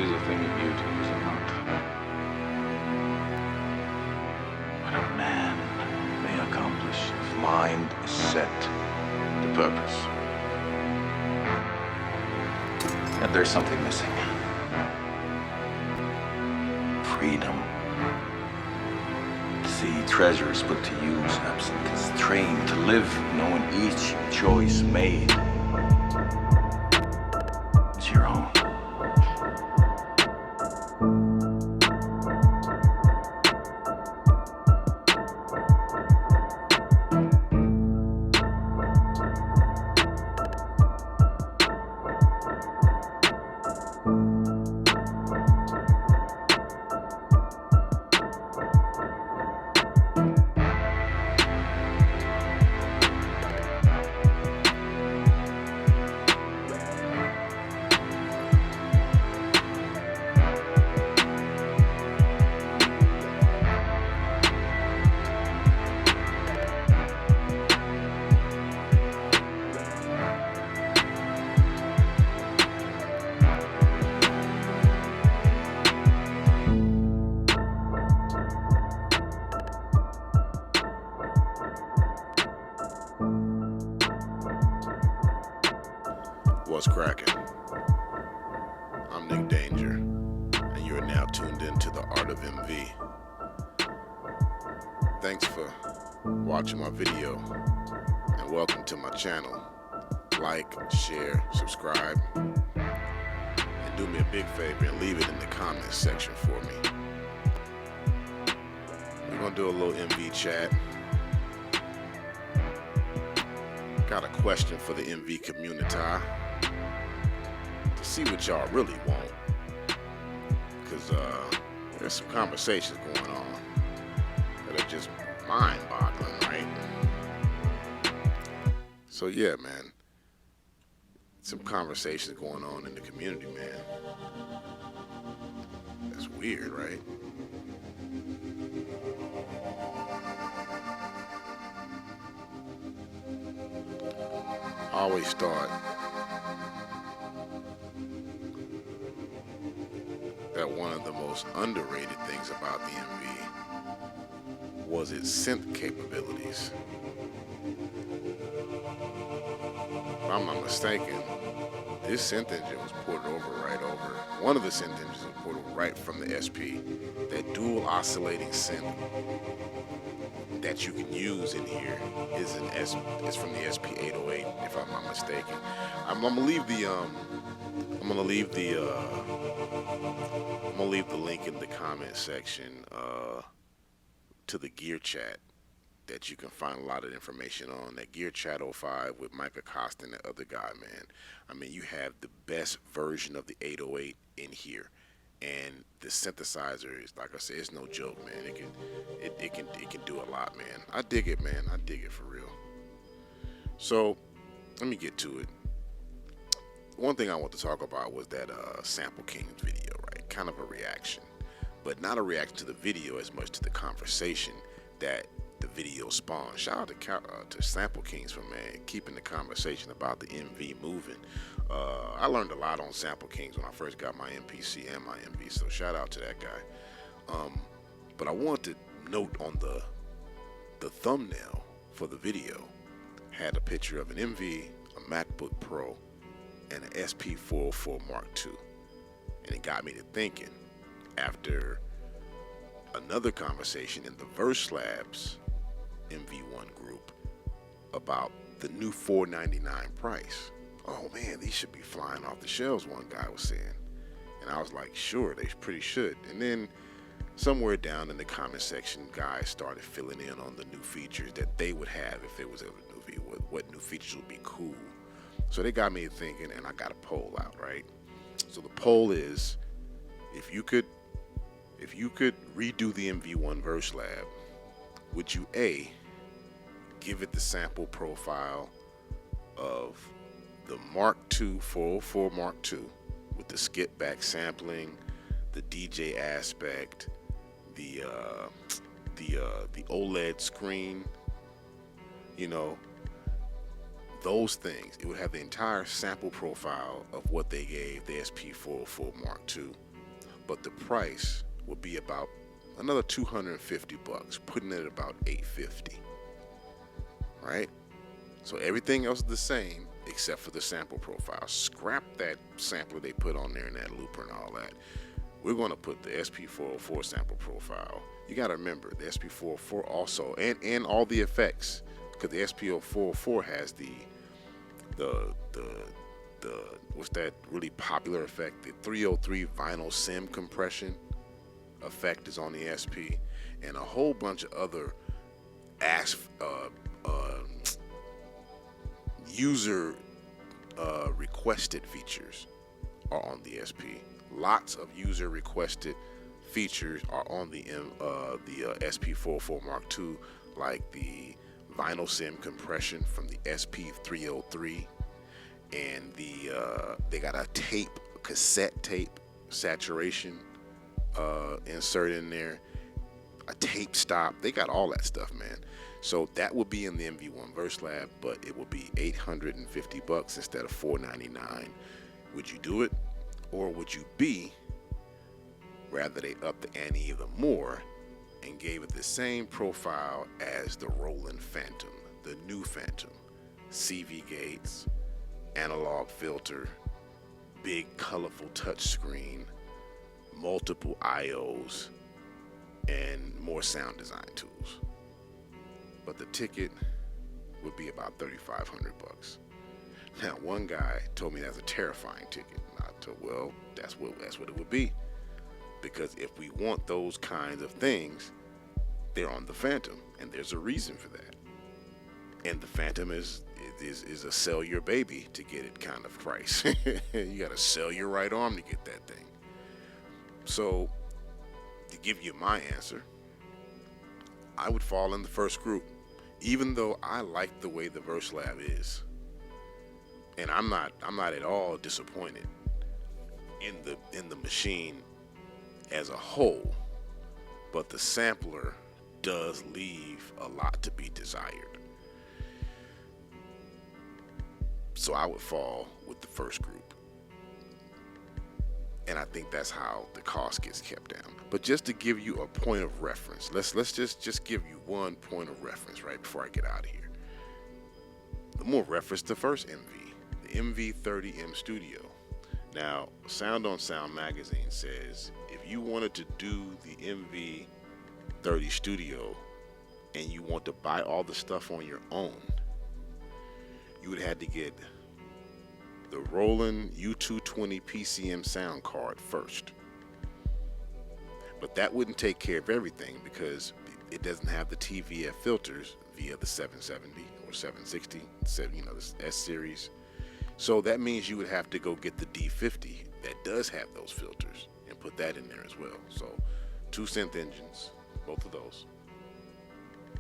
is a thing of beauty, is it not? What a man may accomplish if mind is set to purpose. Yet there's something missing. Freedom. See, treasures put to use, absent constrained to live, knowing each choice made is your own. What's cracking? I'm Nick Danger, and you're now tuned into the Art of MV. Thanks for watching my video, and welcome to my channel. Like, share, subscribe, and do me a big favor and leave it in the comments section for me. We're gonna do a little MV chat. Got a question for the MV community to see what y'all really want, because there's some conversations going on that are just mind-boggling, right? So yeah, man, some conversations going on in the community, man. That's weird, right? I always thought that one of the most underrated things about the MV was its synth capabilities. If I'm not mistaken, this synth engine was ported over right over. One of the synth engines was ported right from the SP. That dual oscillating synth that you can use in here is from the SP808, if I'm not mistaken. I'm gonna leave the link in the comment section to the Gear Chat that you can find a lot of information on. That Gear Chat 05 with Mike Acosta and the other guy, man. I mean, you have the best version of the 808 in here, and the synthesizer is, like I said, it's no joke, man. It can do a lot, man. I dig it, man. I dig it for real. So let me get to it. One thing I want to talk about was that Sample Kings video, right? Kind of a reaction, but not a reaction to the video as much to the conversation that the video spawned. Shout out to Sample Kings for, man, keeping the conversation about the MV moving. I learned a lot on Sample Kings when I first got my MPC and my MV, so shout out to that guy. But I want to note on the thumbnail for the video had a picture of an MV, a MacBook Pro, and an SP404 Mark II. And it got me to thinking, after another conversation in the Verse Labs MV1 group about the new $499 price. Oh man, these should be flying off the shelves, one guy was saying. And I was like, sure, they pretty should. And then somewhere down in the comment section, guys started filling in on the new features that they would have if it was a new V, what new features would be cool. So they got me thinking, and I got a poll out, right? So the poll is, if you could redo the MV1 Verse Lab, would you A, give it the sample profile of the Mark II 404 Mark II with the skip back sampling, the DJ aspect, the OLED screen, you know, those things? It would have the entire sample profile of what they gave the SP404 Mark II but the price will be about another $250, putting it at about $850. Right? So everything else is the same except for the sample profile. Scrap that sampler they put on there and that looper and all that. We're going to put the SP404 sample profile. You got to remember the SP404 also, and all the effects, because the SP404 has the what's that really popular effect? The 303 vinyl sim compression effect is on the SP, and a whole bunch of other user requested features are on the SP. Lots of user requested features are on the SP404 Mark II, like the vinyl sim compression from the SP303, and they got a cassette tape saturation insert in there, a tape stop. They got all that stuff, man. So that will be in the MV1 VerseLab, but it will be $850 instead of $499. Would you do it, or would you rather they up the ante even more and gave it the same profile as the Roland Phantom, the new Phantom? CV gates, analog filter, big colorful touchscreen, multiple IOs, and more sound design tools. But the ticket would be about $3,500. Now, one guy told me that's a terrifying ticket. And I told, well, that's what it would be, because if we want those kinds of things, they're on the Phantom, and there's a reason for that. And the Phantom is a sell your baby to get it kind of price. You got to sell your right arm to get that thing. So, to give you my answer, I would fall in the first group, even though I like the way the VerseLab is, and I'm not at all disappointed in the machine as a whole, but the sampler does leave a lot to be desired. So I would fall with the first group, and I think that's how the cost gets kept down. But just to give you a point of reference, let's just give you one point of reference right before I get out of here. The more reference the first MV, the MV30M Studio. Now, Sound on Sound magazine says if you wanted to do the MV30 Studio and you want to buy all the stuff on your own, you would have to get the Roland U220 PCM sound card first. But that wouldn't take care of everything, because it doesn't have the TVF filters via the 770 or 760, the S series. So that means you would have to go get the D50 that does have those filters and put that in there as well. So 2 synth engines, both of those.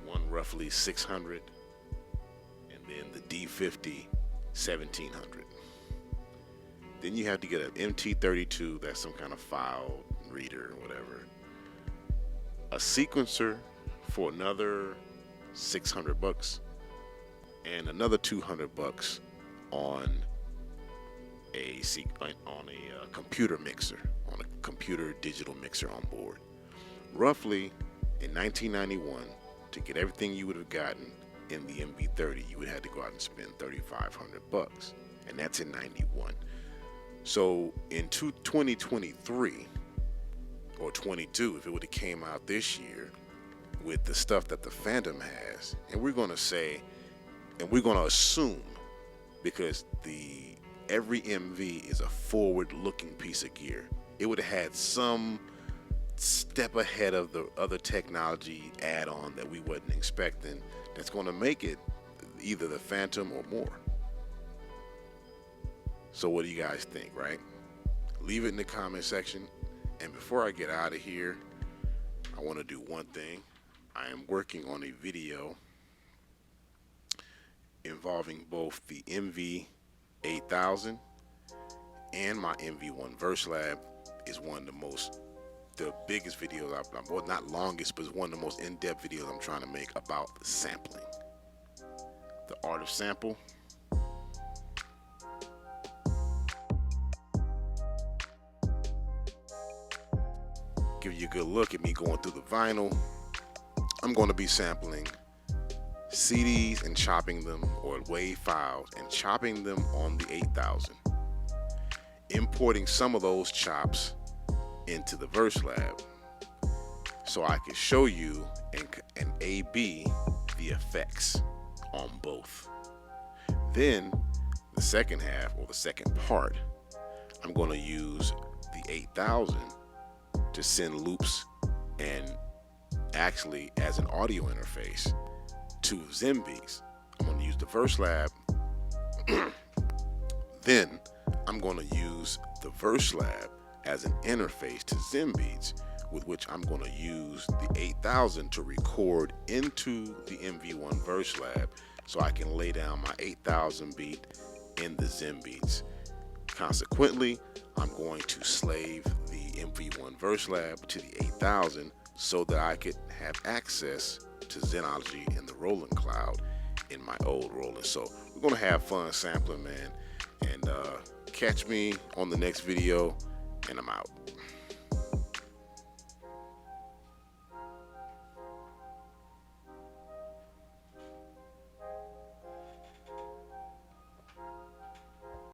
One roughly 600, and then the D50 1700. Then you have to get an MT32, that's some kind of file reader or whatever. A sequencer for another $600, and another $200 on a computer mixer, on a computer digital mixer on board. Roughly in 1991, to get everything you would have gotten in the MV30, you would have to go out and spend $3,500, and that's in 91. So in 2023 or 22, if it would have came out this year with the stuff that the Phantom has, and we're going to say, and we're going to assume, because every MV is a forward-looking piece of gear, it would have had some step ahead of the other technology add-on that we wasn't expecting, that's going to make it either the Phantom or more. So what do you guys think, right? Leave it in the comment section. And before I get out of here, I want to do one thing. I am working on a video involving both the MV8000 and my MV1 VerseLab. Is one of the biggest videos well, not longest, but it's one of the most in-depth videos I'm trying to make about sampling. The art of sample. give you a good look at me going through the vinyl. I'm going to be sampling CDs and chopping them, or WAV files, and chopping them on the 8000. Importing some of those chops into the VerseLab so I can show you and A/B the effects on both. Then the second half, or the second part, I'm going to use the 8000 to send loops and actually as an audio interface to ZenBeats. I'm going to use the VerseLab. Then I'm going to use the VerseLab as an interface to ZenBeats, with which I'm going to use the 8000 to record into the MV1 VerseLab so I can lay down my 8000 beat in the ZenBeats. Consequently, I'm going to slave the MV1 VerseLab to the 8000 so that I could have access to Zenology and the Roland Cloud in my old Roland. So we're going to have fun sampling, man. And catch me on the next video, and I'm out.